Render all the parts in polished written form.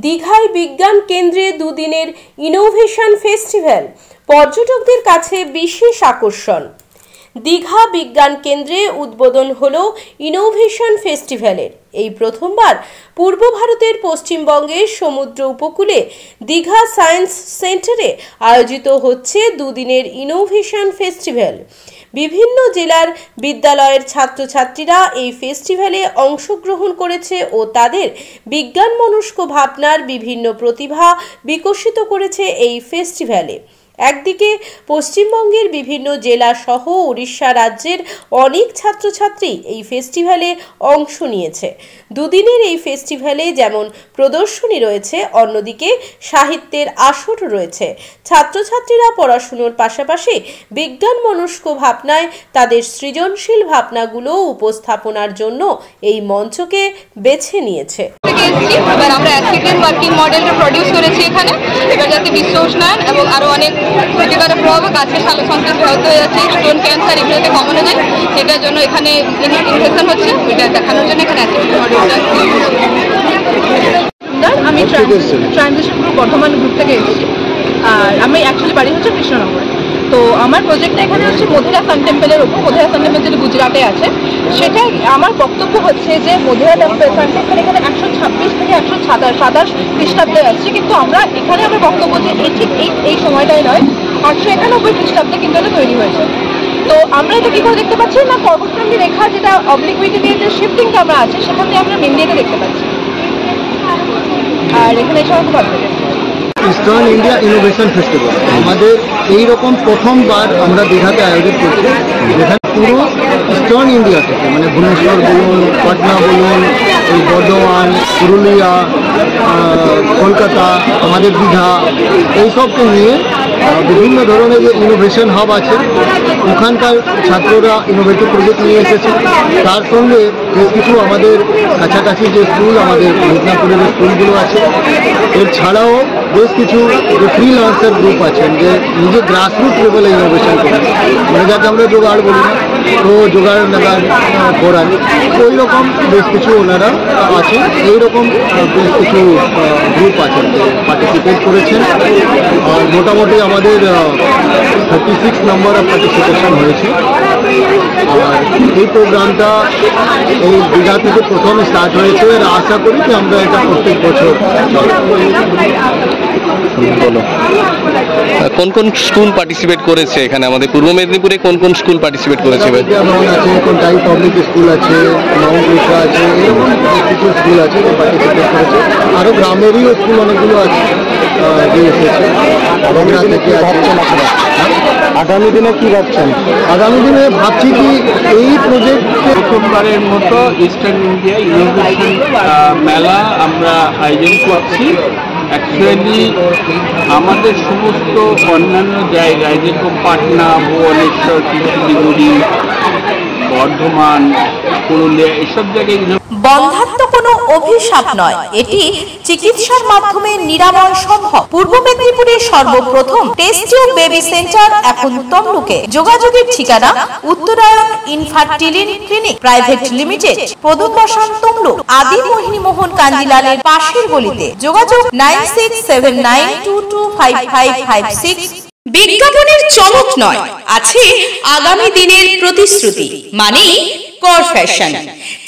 দীঘায় বিজ্ঞান কেন্দ্রে দুদিনের ইনোভেশন ফেস্টিভ্যাল পর্যটকদের কাছে বিশেষ আকর্ষণ। দীঘা বিজ্ঞান কেন্দ্রে উদ্বোধন হলো ইনোভেশন ফেস্টিভ্যালের। এই প্রথমবার পূর্ব ভারতের পশ্চিমবঙ্গের সমুদ্র উপকূলে দীঘা সায়েন্স সেন্টারে আয়োজিত হচ্ছে দুদিনের ইনোভেশন ফেস্টিভ্যাল। বিভিন্ন জেলার বিদ্যালয়ের ছাত্রছাত্রীরা এই ফেস্টিভ্যালে অংশগ্রহণ করেছে ও তাদের বিজ্ঞান মনস্ক ভাবনার বিভিন্ন প্রতিভা বিকশিত করেছে এই ফেস্টিভ্যালে। একদিকে পশ্চিমবঙ্গের বিভিন্ন জেলা সহ উড়িষ্যা রাজ্যের অনেক ছাত্রছাত্রী এই ফেস্টিভ্যালে অংশ নিয়েছে। দুদিনের এই ফেস্টিভ্যালে যেমন প্রদর্শনী রয়েছে, অন্যদিকে সাহিত্যের আসর রয়েছে। ছাত্রছাত্রীরা পড়াশুনোর পাশাপাশি বিজ্ঞান মনস্ক ভাবনায় তাদের সৃজনশীল ভাবনাগুলো উপস্থাপনার জন্য এই মঞ্চকে বেছে নিয়েছে। আমরা অ্যাসিডেন্ট ওয়ার্কিং মডেলটা প্রডিউস করেছি এখানে, এবার যাতে বিশ্ব উষ্ণায়ন এবং আরও অনেক ক্ষতিকারক প্রভাব গাছের সালোকসংশ্লেষ ব্যাহত হয়ে যাচ্ছে, স্টোন ক্যান্সার এগুলোতে কমানো যায়, সেটার জন্য এখানে ইনভেস্টমেন্ট হচ্ছে, ওইটা দেখানোর জন্য এখানে অ্যাসিডেন্ট মডেলটা। আমি ট্রানজিশন গ্রুপ বর্ধমান গ্রুপ থেকে এসেছি, আর আমি অ্যাকচুয়ালি বাড়ি হচ্ছে কৃষ্ণনগর। তো আমার প্রজেক্টটা এখানে হচ্ছে মধুরা সান টেম্পলের ওপর। মধুরা সান টেম্পল যেটা গুজরাটে আছে, সেটা আমার বক্তব্য হচ্ছে যে মধুরা সান টেম্পল এখানে 126 থেকে 127 খ্রিস্টাব্দে আসছে, কিন্তু আমরা এখানে আমার বক্তব্য যে ঠিক এই সময়টাই নয়, 891 খ্রিস্টাব্দে কিন্তু এটা তৈরি হয়েছে। তো আমরা এটা কী করে দেখতে পাচ্ছি না, পর্বতক্রমী রেখা যেটা অবলিকুইটি দিয়ে যে শিফটিংটা আমরা আছে, সেখান দিয়ে আমরা মেনলিটা দেখতে পাচ্ছি। আর এখানে এসব খুব ভালো লাগে। ইস্টার্ন ইন্ডিয়া ইনোভেশন ফেস্টিভ্যাল আমাদের এইরকম প্রথমবার আমরা দীঘাতে আয়োজিত করছি, যেখানে পুরো ইস্টার্ন ইন্ডিয়া থেকে মানে ভুবনেশ্বর বলুন, পাটনা বলুন, এই বর্ধমান, পুরুলিয়া, কলকাতা, আমাদের দীঘা, এইসবকে নিয়ে বিভিন্ন ধরনের যে ইনোভেশন হাব আছে ওখানকার ছাত্ররা ইনোভেটিভ প্রজেক্ট নিয়ে এসেছে। তার সঙ্গে বেশ কিছু আমাদের কাছাকাছি যে স্কুল, আমাদের মেদিনীপুরের যে স্কুলগুলো আছে, এছাড়াও বেশ কিছু যে ফ্রিল্যান্সার গ্রুপ আছেন যে নিজে গ্রাসরুট লেভেলে ইনোভেশন করেন, মানে যাকে আমরা জোগাড় বলি না, তো জোগাড় নাগাড় করান, ওই রকম বেশ কিছু ওনারা আছেন। এইরকম বেশ কিছু গ্রুপ আছেন যে পার্টিসিপেট করেছেন। আর মোটামুটি আমাদের 36 নম্বর অফ পার্টিসিপেশন হয়েছে। আর এই প্রোগ্রামটা এই দীঘা থেকে প্রথম স্টার্ট হয়েছে, আর আশা করি যে আমরা এটা প্রত্যেক বছর। বলো, কোন কোন স্কুল পার্টিসিপেট করেছে এখানে? আমাদের পূর্ব মেদিনীপুরে কোন কোন স্কুল পার্টিসিপেট করেছে? আছে, কোনটাই পাবলিক স্কুল আছে, মাউন্ট রিসা আছে, এরকম কিছু স্কুল আছে যে পার্টিসিপেট করেছে। আরও গ্রামেরই স্কুল অনেকগুলো আছে যে এসেছে, বগুড়া থেকে আছে। আগামী দিনে কি ভাবছেন? আগামী দিনে ভাবছি কি এই প্রজেক্ট প্রথমবারের মতো ইস্টার্ন ইন্ডিয়া ইনোভেশন মেলা আমরা আয়োজন করছি। অ্যাকচুয়ালি আমাদের সমস্ত অন্যান্য জায়গায় যেরকম পাটনা, ভুবনেশ্বর, শিলিগুড়ি, বর্ধমান, পুরুলিয়া, এসব জায়গায় বন্ধাত্ম কোনো অভিশাপ নয়, এটি চিকিৎসার মাধ্যমে নিরাময় সম্ভব। পূর্ব মেদিনীপুরের সর্বপ্রথম টেস্ট টিউব বেবি সেন্টার এখন তমলুকে। যোগাযোগের ঠিকানা উত্তরায়ণ ইনফার্টিলিটি ক্লিনিক প্রাইভেট লিমিটেড, প্রদূত বসান তমলুক, আদি মোহিনী মোহন কাঞ্জিলালের পাশের গলিতে। যোগাযোগ 9679225556। বিজ্ঞাপনের চমক নয়, আছে আগামী দিনের প্রতিশ্রুতি, মানে কর ফ্যাশন।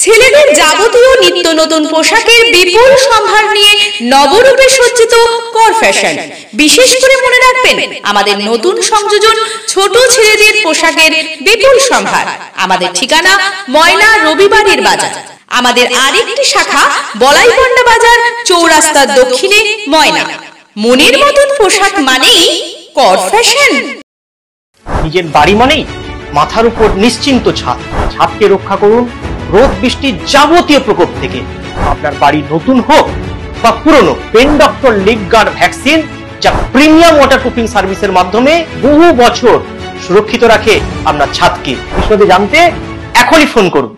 ছেলেদের যাবতীয় নিত্য নতুন পোশাকের বিপুল সম্ভার নিয়ে নবরূপে সজ্জিত কর ফ্যাশন। বিশেষ করে মনে রাখবেন, আমাদের নতুন সংযোজন ছোট ছেলেদের পোশাকের বিপুল সম্ভার। আমাদের ঠিকানা ময়না রবিবারের বাজার। আমাদের আরেকটি শাখা বলাইপন্ডা বাজার, চৌরাস্তার দক্ষিণে ময়না। মনের মতন পোশাক মানেই কর ফ্যাশন। নিজের বাড়ি মানেই মাথার উপর নিশ্চিন্ত ছাদ। ছাদকে রক্ষা করুন রোদ বৃষ্টির যাবতীয় প্রকোপ থেকে। আপনার বাড়ি নতুন হোক বা পুরনো, pen doctor leak guard vaccine, যা প্রিমিয়াম ওয়াটারপ্রুফিং সার্ভিসের মাধ্যমে বহু বছর সুরক্ষিত রাখে আপনার ছাদকে। বিশদে জানতে এখনই ফোন করুন।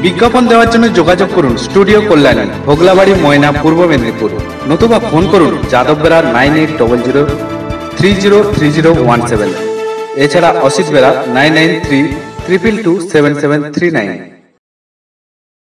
বিজ্ঞাপন দেওয়ার জন্য যোগাযোগ করুন স্টুডিও কল্যাণী, ভোগলাবাড়ি, ময়না, পূর্ব মেদিনীপুর। নতুবা ফোন করুন যাদব বেড়া 9800303017। এছাড়া অসিত বেড়া 9932227739।